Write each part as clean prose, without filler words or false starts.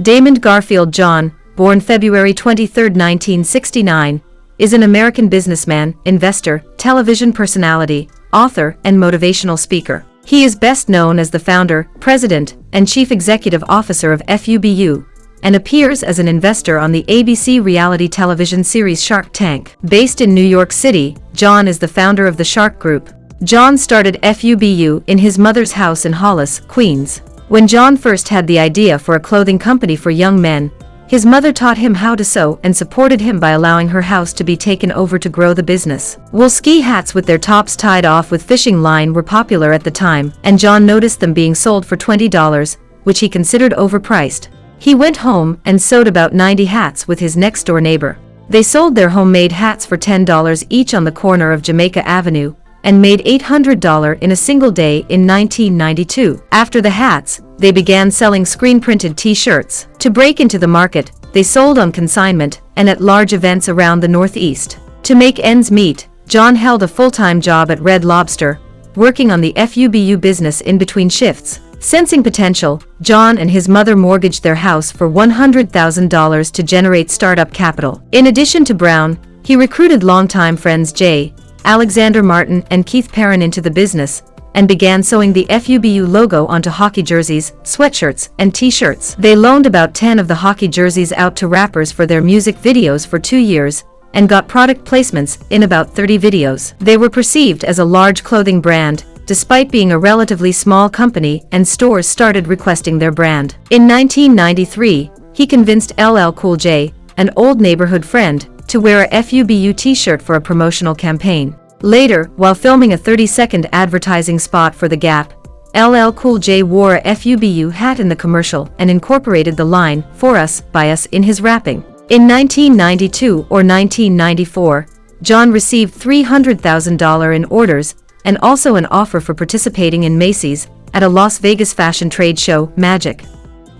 Daymond John, born February 23, 1969, is an American businessman, investor, television personality, author, and motivational speaker. He is best known as the founder, president, and chief executive officer of FUBU, and appears as an investor on the ABC reality television series Shark Tank. Based in New York City, John is the founder of the Shark Group. John started FUBU in his mother's house in Hollis, Queens. When John first had the idea for a clothing company for young men, his mother taught him how to sew and supported him by allowing her house to be taken over to grow the business. Wool ski hats with their tops tied off with fishing line were popular at the time, and John noticed them being sold for $20, which he considered overpriced. He went home and sewed about 90 hats with his next-door neighbor. They sold their homemade hats for $10 each on the corner of Jamaica Avenue, and made $800 in a single day in 1992. After the hats, they began selling screen-printed t-shirts. To break into the market, they sold on consignment and at large events around the Northeast. To make ends meet, John held a full-time job at Red Lobster, working on the FUBU business in between shifts. Sensing potential, John and his mother mortgaged their house for $100,000 to generate startup capital. In addition to Brown, he recruited longtime friends J. Alexander Martin and Keith Perrin into the business, and began sewing the FUBU logo onto hockey jerseys, sweatshirts, and t-shirts. They loaned about 10 of the hockey jerseys out to rappers for their music videos for 2 years, and got product placements in about 30 videos. They were perceived as a large clothing brand, despite being a relatively small company, and stores started requesting their brand. In 1993, he convinced LL Cool J, an old neighborhood friend, to wear a FUBU t-shirt for a promotional campaign. Later, while filming a 30-second advertising spot for The Gap, LL Cool J wore a FUBU hat in the commercial and incorporated the line, "For Us, By Us," in his rapping. In 1992 or 1994, John received $300,000 in orders and also an offer for participating in Macy's at a Las Vegas fashion trade show, Magic.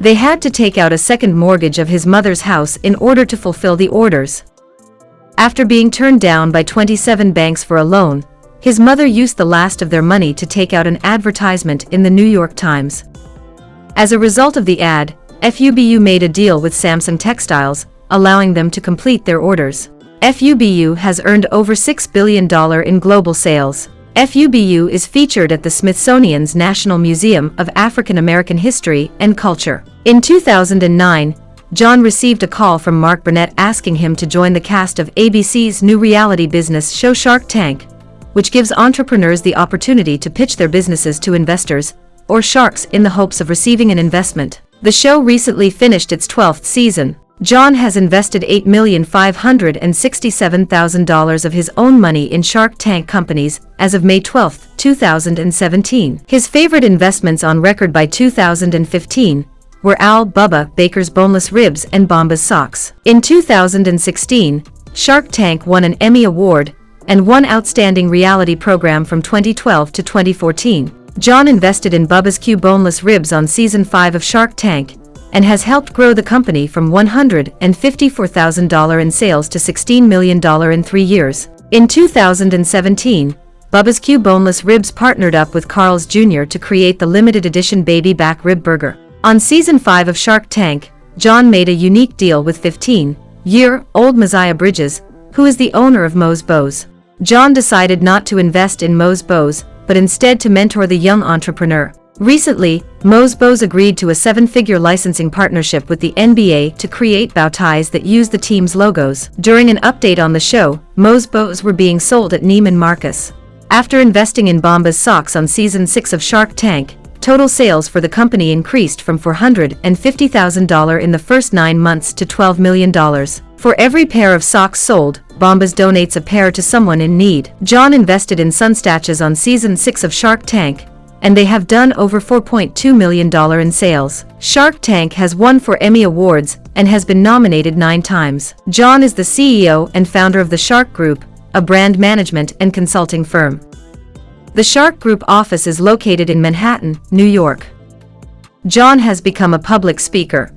They had to take out a second mortgage of his mother's house in order to fulfill the orders. After being turned down by 27 banks for a loan, his mother used the last of their money to take out an advertisement in the New York Times. As a result of the ad, FUBU made a deal with Samsung Textiles, allowing them to complete their orders. FUBU has earned over $6 billion in global sales. FUBU is featured at the Smithsonian's National Museum of African American History and Culture. In 2009, John received a call from Mark Burnett asking him to join the cast of ABC's new reality business show Shark Tank, which gives entrepreneurs the opportunity to pitch their businesses to investors, or sharks, in the hopes of receiving an investment. The show recently finished its 12th season. John has invested $8,567,000 of his own money in Shark Tank companies as of May 12, 2017. His favorite investments on record by 2015 were Al Bubba Baker's boneless ribs and Bombas socks. In 2016, Shark Tank won an Emmy Award and won Outstanding Reality Program from 2012 to 2014. John invested in Bubba's Q boneless ribs on Season 5 of Shark Tank, and has helped grow the company from $154,000 in sales to $16 million in 3 years. In 2017, Bubba's Q boneless ribs partnered up with Carl's Jr. to create the limited edition baby back rib burger. On Season 5 of Shark Tank, John made a unique deal with 15-year-old Mosiah Bridges, who is the owner of Moe's Bows. John decided not to invest in Moe's Bows, but instead to mentor the young entrepreneur. Recently, Moe's Bows agreed to a 7-figure licensing partnership with the NBA to create bow ties that use the team's logos. During an update on the show, Moe's Bows were being sold at Neiman Marcus. After investing in Bombas socks on Season 6 of Shark Tank, total sales for the company increased from $450,000 in the first 9 months to $12 million. For every pair of socks sold, Bombas donates a pair to someone in need. John invested in Sunstachs on Season 6 of Shark Tank, and they have done over $4.2 million in sales. Shark Tank has won 4 Emmy Awards and has been nominated 9 times. John is the CEO and founder of the Shark Group, a brand management and consulting firm. The Shark Group office is located in Manhattan, New York. John has become a public speaker.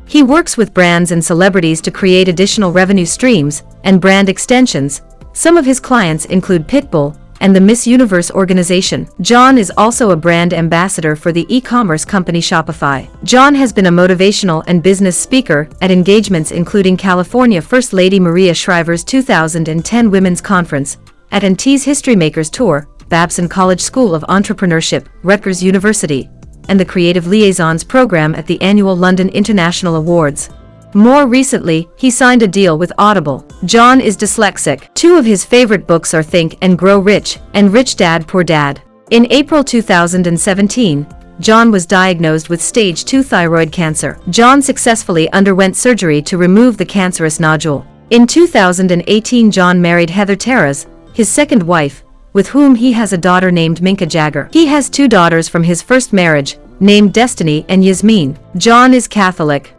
He works with brands and celebrities to create additional revenue streams and brand extensions. Some of his clients include Pitbull, and the Miss Universe organization. John is also a brand ambassador for the e-commerce company Shopify. John has been a motivational and business speaker at engagements including California First Lady Maria Shriver's 2010 Women's Conference, at&T's History Makers Tour, Babson College School of Entrepreneurship, Rutgers University, and the Creative Liaisons program at the annual London International Awards. More recently, he signed a deal with Audible. John is dyslexic. Two of his favorite books are Think and Grow Rich and Rich Dad Poor Dad. In April 2017, John was diagnosed with stage 2 thyroid cancer. John successfully underwent surgery to remove the cancerous nodule. In 2018, John married Heather Terras, his second wife, with whom he has a daughter named Minka Jagger. He has two daughters from his first marriage, named Destiny and Yasmin. John is Catholic.